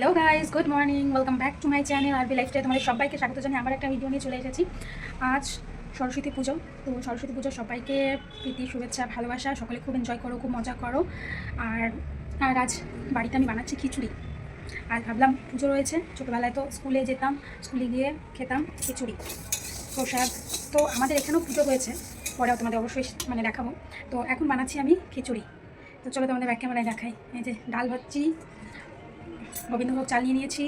Hello guys, good morning, welcome back to my channel আরবি lifestyle. তোমাদের সবাইকে স্বাগত জানিয়ে আমার একটা ভিডিও নিয়ে চলে এসেছি। আজ সরস্বতী পুজো, তো সরস্বতী পুজো সবাইকে প্রীতি, শুভেচ্ছা, ভালোবাসা। সকলে খুব এনজয় করো, খুব মজা করো। আর আর আজ বাড়িতে আমি বানাচ্ছি খিচুড়ি। আর ভাবলাম পুজো রয়েছে, ছোটোবেলায় তো স্কুলে যেতাম, স্কুলে গিয়ে খেতাম খিচুড়ি, প্রসাদ। তো আমাদের এখানেও পুজো হয়েছে, পরেও তোমাদের অবশ্যই দেখাবো। তো এখন বানাচ্ছি আমি খিচুড়ি। তো চলো তোমাদের ব্যাক ক্যামেরায় দেখাই। এই যে ডাল ভাজছি, গোবিন্দভোগ চাল নিয়ে নিয়েছি।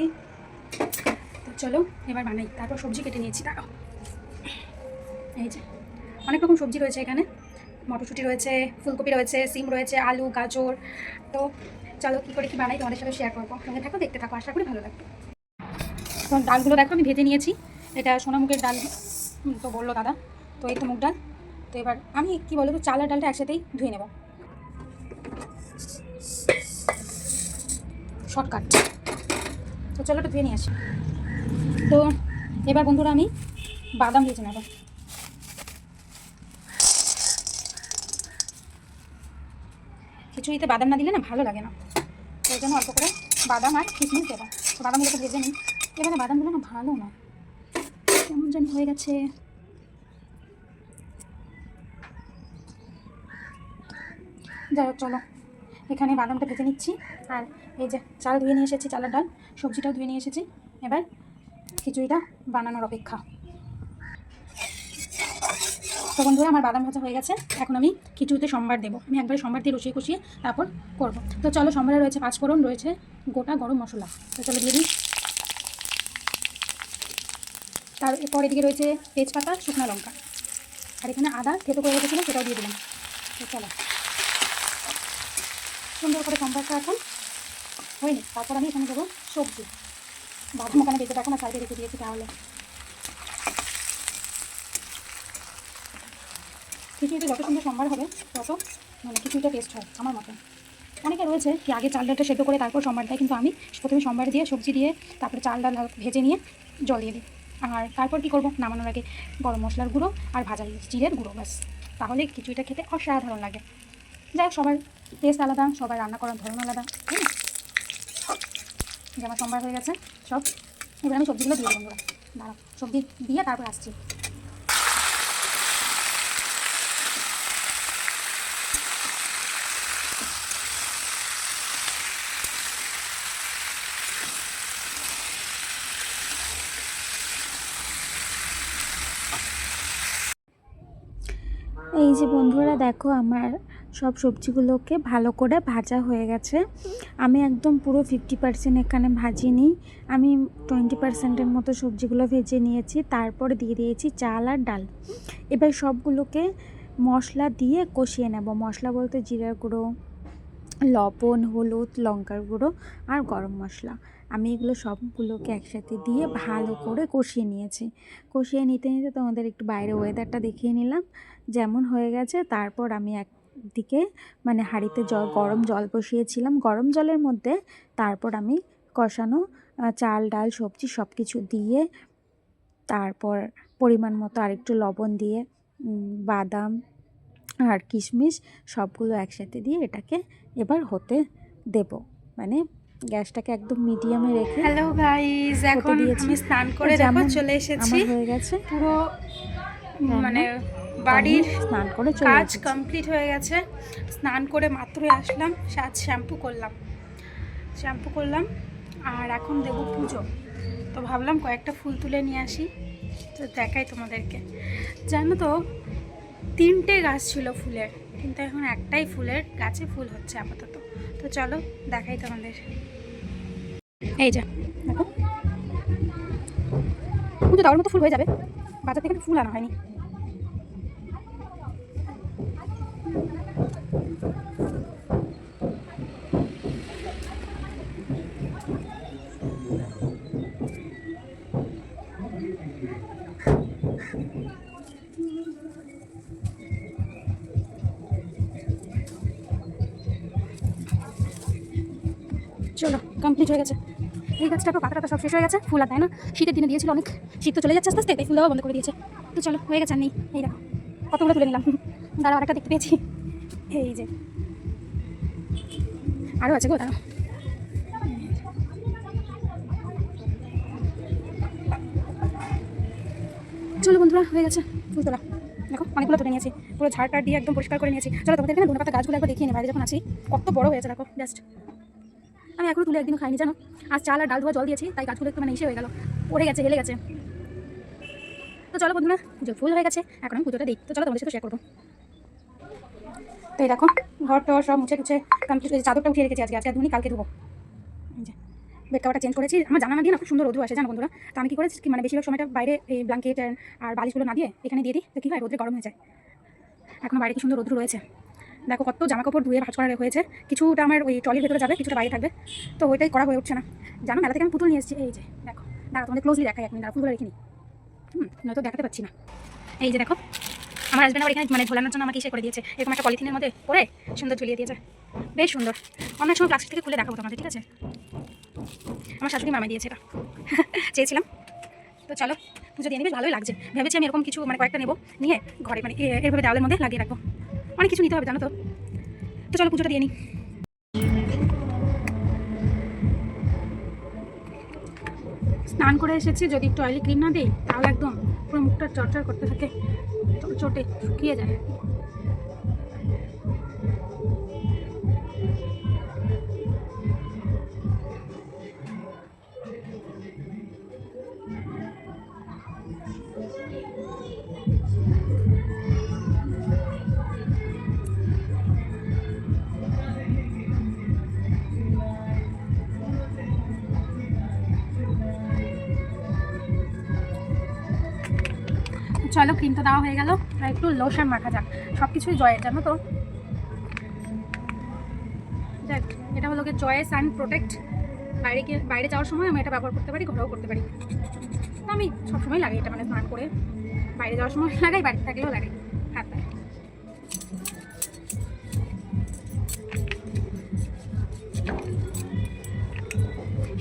তো চলো এবার বানাই। তারপর সবজি কেটে নিয়েছি, দাঁড়াও। এই যে অনেক রকম সবজি রয়েছে এখানে, মটরশুঁটি রয়েছে, ফুলকপি রয়েছে, সিম রয়েছে, আলু, গাজর। তো চলো কী করে কী বানাই তোমাদের সাথে শেয়ার করবো। সঙ্গে থাকো, দেখতে থাকো, আশা করি ভালো লাগবে। তো ডালগুলো দেখো আমি ভেজে নিয়েছি। এটা সোনামুগের ডাল তো বললো দাদা। তো এই তো মুগ ডাল। তো এবার আমি কি বলবো, চাল আর ডালটা একসাথেই ধুয়ে নেব, শর্টকাট। তো চলো একটু ধুয়ে নিয়ে আসি। তো এবার বন্ধুরা আমি বাদাম ভেজে নেব। খিচুড়িতে বাদাম না দিলে না ভালো লাগে না, তো ওই জন্য অল্প করে বাদাম আর কিশমিশ দেবো। তো বাদামগুলোকে ভেজে নিই। এবারে বাদামগুলো না ভালো না, কেমন জানি হয়ে গেছে। যাই হোক, চলো এখানে বাদামটা ভেজে নিচ্ছি। আর এই যে চাল ধুয়ে নিয়ে এসেছি, চালের ডাল, সবজিটাও ধুয়ে নিয়ে এসেছি। এবার খিচুড়িটা বানানোর অপেক্ষা। তো বন্ধুরা আমার বাদাম ভাজা হয়ে গেছে। এখন আমি খিচুড়িতে সম্বার দেবো। আমি একবারে সম্বার দিয়ে কষিয়ে কষিয়ে তারপর করবো। তো চলো, সম্বারে রয়েছে পাঁচফোড়ন, রয়েছে গোটা গরম মশলা। তো চলো দিয়ে দিই। তারপর এদিকে রয়েছে তেজপাতা, শুকনো লঙ্কা, আর এখানে আদা থেতো করে রেখেছিল, সেটাও দিয়ে দিলাম। তো চলো সুন্দর করে সম্বারটা এখন হয়নি। তারপর আমি এখানে দেবো সবজি। বাদাম ওখানে বেঁচে দেখো না, সাইডে রেখে দিয়েছি। তাহলে খিচুড়িতে যত সুন্দর সম্বার হবে তত খিচুড়িটা টেস্ট হয় আমার মতে। অনেকে রয়েছে কি আগে চাল ডালটা সেদ্ধ করে তারপর সম্বার দেয়, কিন্তু আমি প্রথমে সম্বার দিয়ে সবজি দিয়ে তারপরে চাল ডাল ভেজে নিয়ে জল দিয়ে দিই। আর তারপর কী করবো, নামানোর আগে গরম মশলার গুঁড়ো আর ভাজা জিরের গুঁড়ো, ব্যাস। তাহলে খিচুড়িটা খেতে অসাধারণ লাগে। যাই হোক, সবার টেস্ট আলাদা, সবার রান্না করার ধরন আলাদা, তাই না? যে আমার সম্বার হয়ে গেছে সব। এবার আমি সবজিগুলো দিয়ে দেবো। দাঁড়াও, সবজি দিয়ে তারপর আসছি। এই যে বন্ধুরা দেখো, আমার সব সবজিগুলোকে ভালো করে ভাজা হয়ে গেছে। আমি একদম পুরো 50% এখানে ভাজিনি, আমি 20%-এর মতো সবজিগুলো ভেজে নিয়েছি। তারপরে দিয়ে দিয়েছি চাল আর ডাল। এবার সবগুলোকে মশলা দিয়ে কষিয়ে নেব। মশলা বলতে জিরার গুঁড়ো, লবণ, হলুদ, লঙ্কার গুঁড়ো আর গরম মশলা। আমি এগুলো সবগুলোকে একসাথে দিয়ে ভালো করে কষিয়ে নিয়েছি। কষিয়ে নিতে নিতে তোমাদের একটু বাইরে ওয়েদারটা দেখিয়ে নিলাম যেমন হয়ে গেছে। তারপর আমি একদিকে হাঁড়িতে গরম জল বসিয়েছিলাম। গরম জলের মধ্যে তারপর আমি কষানো চাল, ডাল, সবজি সব কিছু দিয়ে, তারপর পরিমাণ মতো আরেকটু লবণ দিয়ে বাদাম আর কিশমিশ সবগুলো একসাথে দিয়ে এটাকে এবার হতে দেব। গ্যাসটাকে একদম মিডিয়ামে রেখে। হ্যালো গাইস, এখন আমি স্নান করে দেখো চলে এসেছি। আমার হয়ে গেছে পুরো বাড়ির স্নান করে কাজ কমপ্লিট হয়ে গেছে। স্নান করে মাত্রই আসলাম, শ্যাম্পু করলাম আর এখন দেবো পুজো। তো ভাবলাম কয়েকটা ফুল তুলে নিয়ে আসি, তো দেখাই তোমাদেরকে। জানো তো 3টে গাছ ছিল ফুলের, কিন্তু এখন একটাই ফুলের গাছে ফুল হচ্ছে আপাতত। তো চলো দেখাই তোমাদের। এই যে দেখো, পুজো দেওয়ার মতো ফুল হয়ে যাবে। বাজার থেকে ফুল আনা হয়নি। চলো কমপ্লিট হয়ে গেছে। এই গাছটা তো পাতা সব শেষ হয়ে গেছে, ফুল আর দেয় না। শীতের দিনে দিয়েছিল অনেক, শীত তো চলে যাচ্ছে আস্তে আস্তে, তাই ফুল দেওয়া বন্ধ করে দিয়েছে। তো চলো হয়ে গেছে, আর নেই। এই দেখো কতগুলো তুলে নিলাম। দাঁড়াও, আরেকটা দেখতে পেয়েছি। এই যে আরও আছে গো, দাঁড়াও। চলো বন্ধুরা, হয়ে গেছে ফুল তোলা। দেখো অনেকগুলো তুলে নিয়েছি, পুরো ঝাড় দিয়ে একদম পরিষ্কার করে নিয়েছি। চলো তোমাদেরকে না ধনেপাতা গাছগুলো একবার দেখিয়ে নিই, বাইরে যখন আছি কত বড় হয়েছে দেখো। জাস্ট আমি এখনো তুলে একদিনও খাইনি জানো। আজ চাল আর ডাল ধোয়া জল দিয়েছি, তাই গাছগুলো একটু মানে ইসে হয়ে গেল, পড়ে গেছে, হেলে গেছে। তো চলো বন্ধুরা, পুজোর ফুল হয়ে গেছে, এখন আমি পুজোটা দিই। তো চলো তোমাদের সাথে শেয়ার করবো। তো এই দেখো ঘর টর সব মুছে টুছে কমপ্লিট, চাদরটা উঠিয়ে রেখেছি। আজকে ধুনি, কালকে ধুবো। বেড কাভারটা চেঞ্জ করেছি। আমার জানা না দিয়ে না খুব সুন্দর রোদ আসে জানো বন্ধুরা। তো আমি কী করেছি, মানে বেশিরভাগ সময়টা বাইরে এই ব্ল্যাঙ্কেট আর বালিশগুলো না দিয়ে এখানে দিয়ে দিই। তো কী হয়, রোদে গরম হয়ে যায়। এখনো বাইরে কি সুন্দর রোদ্রু রয়েছে। দেখো কত জামা কাপড় ধুয়ে ভাঁজ করা হয়েছে, কিছুটা আমার ওই ট্রলির ভেতরে যাবে, কিছুটা বাইরে থাকবে। তো ওইটাই করা হয়ে উঠছে না জানো। মেলা থেকে আমি পুতুল নিয়ে এসেছি। এই যে দেখো, দাঁড়া তোমাদের ক্লোজলি দেখাই, এক মিনিট দাঁড়া, ফুলগুলো রেখে নিই। নয়তো দেখাতে পাচ্ছি না। এই যে দেখো, আমার হাজব্যান্ড আমার এখানে মানে ঝোলানোর জন্য আমাকে ইসে করে দিয়েছে, এরকম একটা পলিথিনের মধ্যে করে সুন্দর ঝুলিয়ে দিয়েছে, বেশ সুন্দর। অনেক সময় প্লাস্টিক থেকে খুলে দেখাবো তোমাদের, ঠিক আছে। আমার শাশুড়ি মামা দিয়েছে এটা চেয়েছিলাম। তো চলো পুজো দিয়ে নিয়ে বেশ ভালোই লাগছে। ভেবেছি আমি এরকম কিছু মানে কয়েকটা নেবো, নিয়ে ঘরে মানে এভাবে দেওয়ালের মধ্যে লাগিয়ে রাখবো। অনেক কিছু নিতে হবে জানো তো। তো চলো পুজোটা দিয়ে নিই। স্নান করে এসেছি, যদি একটু অয়েলি ক্রিম না দিই তাহলে একদম পুরো মুখটা চরচর করতে থাকে, তো চোটে শুকিয়ে যায়। চলো ক্রিম তো দেওয়া হয়ে গেল, আর একটু লোশন মাখা যাক। সব কিছুই জয়ের জানো তো। যাক, এটা হলো গিয়ে জয় সান প্রোটেক্ট। বাইরে যাওয়ার সময় আমি এটা ব্যবহার করতে পারি, ঘরেও করতে পারি। তো আমি সবসময় লাগাই এটা, মানে স্নান করে বাইরে যাওয়ার সময় লাগাই, বাড়িতে থাকলেও লাগাই হাত পায়ে।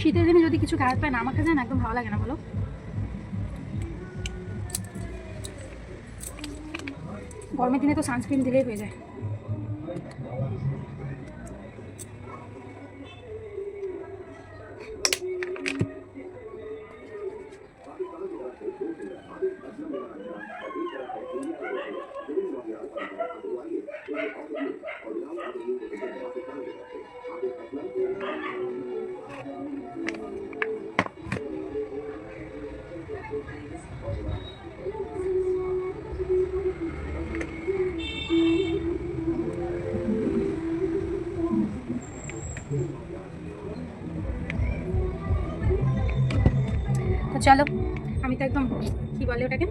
শীতের দিনে যদি কিছু গায়ে পায় না আমাকে যায় না, একদম ভালো লাগে না বলো। গরমের দিনে তো সানস্ক্রিন দিলেই হয়ে যায়। তো চলো, আমি তো একদম কী বলে ওটাকে,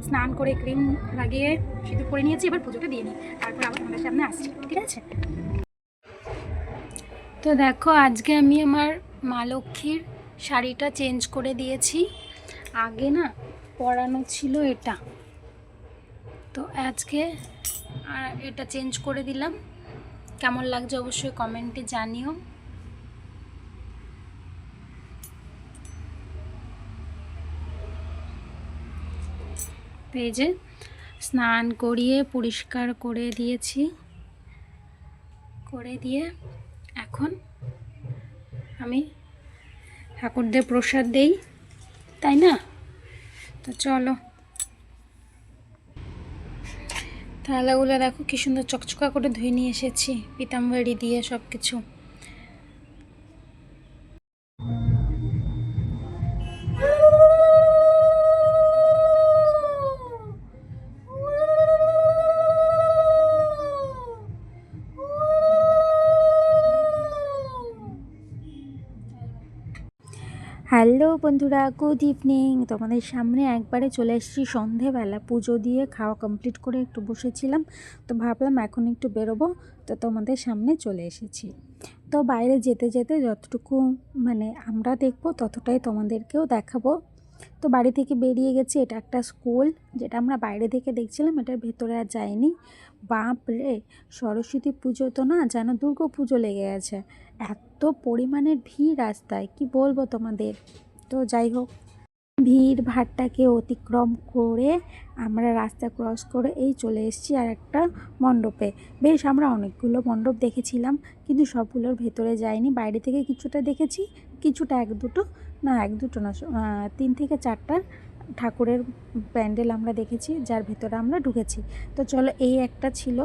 স্নান করে ক্রিম লাগিয়ে সিঁদুর করে নিয়েছি। এবার পুজোটা দিয়ে নিই, তারপর আবার তোমাদের সামনে আসছি, ঠিক আছে। তো দেখো আজকে আমি আমার মা লক্ষ্মীর শাড়িটা চেঞ্জ করে দিয়েছি। আগে না পরানো ছিল এটা, তো আজকে এটা চেঞ্জ করে দিলাম। কেমন লাগছে অবশ্যই কমেন্টে জানিও। তো এই যে স্নান করিয়ে পরিষ্কার করে দিয়েছি, করে দিয়ে এখন আমি ঠাকুরদের প্রসাদ দেই, তাই না। তো চলো, থালাগুলো দেখো কি সুন্দর চকচকা করে ধুয়ে নিয়ে এসেছি, পিতাম্বরী দিয়ে সব কিছু। হ্যালো বন্ধুরা, গুড ইভিনিং। তোমাদের সামনে একবারে চলে এসেছি সন্ধেবেলা, পুজো দিয়ে খাওয়া কমপ্লিট করে একটু বসেছিলাম, তো ভাবলাম এখন একটু বেরোবো, তো তোমাদের সামনে চলে এসেছি। তো বাইরে যেতে যেতে যতটুকু মানে আমরা দেখবো ততটাই তোমাদেরকেও দেখাবো। তো বাড়ি থেকে বেরিয়ে গেছি, এটা একটা স্কুল, যেটা আমরা বাইরে থেকে দেখছিলাম, এটার ভেতরে আর যাইনি। বাপ রে, সরস্বতী পুজো তো না যেন দুর্গা পুজো লেগে গেছে, এত পরিমাণের ভিড় রাস্তায়, কি বলবো তোমাদের। তো যাই হোক, ভিড় ভাড়টাকে অতিক্রম করে আমরা রাস্তা ক্রস করে এই চলে এসেছি আর একটা মণ্ডপে। বেশ আমরা অনেকগুলো মণ্ডপ দেখেছিলাম, কিন্তু সবগুলোর ভেতরে যাইনি, বাইরে থেকে কিছুটা দেখেছি, কিছুটা এক দুটো না 3 থেকে 4টার ঠাকুরের প্যান্ডেল আমরা দেখেছি, যার ভেতরে আমরা ঢুকেছি। তো চলো, এই একটা ছিল,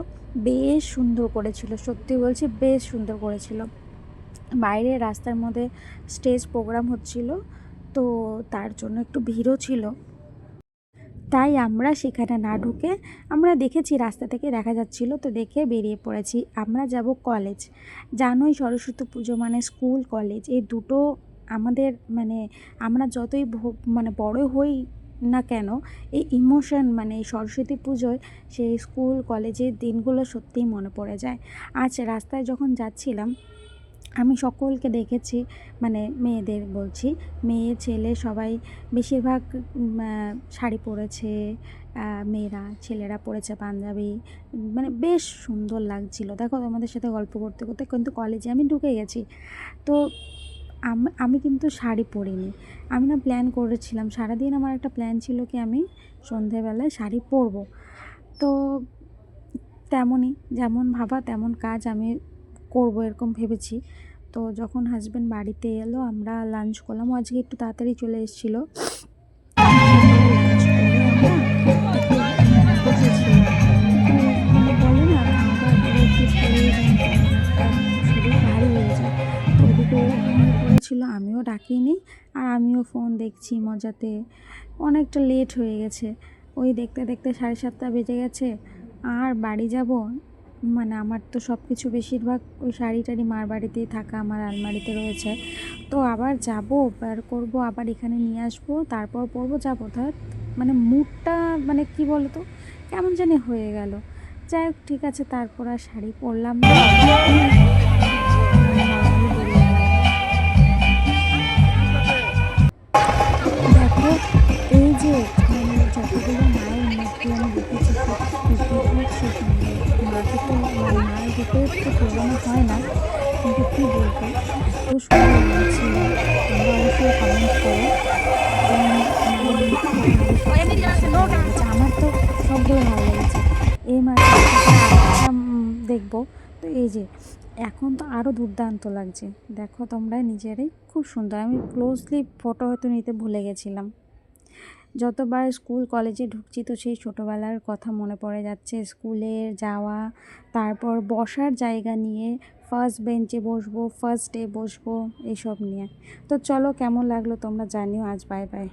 বেশ সুন্দর করেছিল, সত্যি বলছি বেশ সুন্দর করেছিল। বাইরে রাস্তার মধ্যে স্টেজ প্রোগ্রাম হচ্ছিল, তো তার জন্য একটু ভিড়ও ছিল, তাই আমরা সেখানে না ঢুকে আমরা দেখেছি, রাস্তা থেকে দেখা যাচ্ছিল, তো দেখে বেরিয়ে পড়েছি। আমরা যাব কলেজ। জানোই সরস্বতী পুজো মানে স্কুল কলেজ এই দুটো আমাদের, মানে আমরা যতই মানে বড় হই না কেন, এই ইমোশন মানে এই সরস্বতী পুজোয় সেই স্কুল কলেজের দিনগুলো সত্যিই মনে পড়ে যায়। আজ রাস্তায় যখন যাচ্ছিলাম আমি সকলকে দেখেছি, মানে মেয়েদের বলছি, মেয়ে ছেলে সবাই বেশিরভাগ শাড়ি পরেছে, মেয়েরা, ছেলেরা পরেছে পাঞ্জাবি, মানে বেশ সুন্দর লাগছিল। দেখো, তোমাদের সাথে গল্প করতে করতে কিন্তু কলেজে আমি ঢুকে গেছি। তো আমি কিন্তু শাড়ি পরিনি, আমি না প্ল্যান করেছিলাম, সারাদিন আমার একটা প্ল্যান ছিল কি আমি সন্ধেবেলায় শাড়ি পরবো। তো তেমনই, যেমন ভাবা তেমন কাজ, আমি করবো এরকম ভেবেছি। তো যখন হাজব্যান্ড বাড়িতে এলো আমরা লাঞ্চ করলাম, ও আজকে একটু তাড়াতাড়ি চলে এসেছিলো। লাঞ্চ করে আমরা বসেছিলাম, মানে বলে না খাওয়া দাওয়া করে একটু শরীর শরীর ভারী হয়ে যায়। তো ওদিকে ও ঘুমিয়ে পড়েছিল, আমিও ডাকিনি, আর আমিও ফোন দেখছি মজাতে। অনেকটা লেট হয়ে গেছে, ওই দেখতে দেখতে 7:30 বেজে গেছে। আর বাড়ি যাব, মানে আমার তো সব কিছু বেশিরভাগ ওই শাড়ি টাড়ি মার বাড়িতেই থাকা, আমার আলমারিতে রয়েছে। তো আবার যাব, বের করব, আবার এখানে নিয়ে আসবো, তারপর পরবো, যাবো। ধর মানে মুডটা মানে কি বলো তো, কেমন জানি হয়ে গেল। যাই হোক, ঠিক আছে, তারপর আর শাড়ি পরলাম না। দেখো, এই যে মানে যতগুলো মায়ের মূর্তি আমি দেখেছি, সত্যি সেখানে মাকে তো মানে মায়ের রূপে তো তুলনা হয় না, কিন্তু কী বলবো, এত সুন্দর লাগছিল। তোমরা অবশ্যই কমেন্ট করো আমার তো সবগুলো ভালো লেগেছে। এই মাছটা দেখবো। তো এই যে এখন তো আরও দুর্দান্ত লাগছে, দেখো তোমরা নিজেরাই, খুব সুন্দর। আমি ক্লোজলি ফটো হয়তো নিতে ভুলে গেছিলাম। যতবার স্কুল কলেজে ঢুকছি তো সেই ছোটোবেলার কথা মনে পড়ে যাচ্ছে, স্কুলে যাওয়া, তারপর বসার জায়গা নিয়ে, ফার্স্ট বেঞ্চে বসবো, ফার্স্ট ডে বসবো, এইসব নিয়ে। তো চলো, কেমন লাগলো তোমরা জানিও। আজ বাই বাই।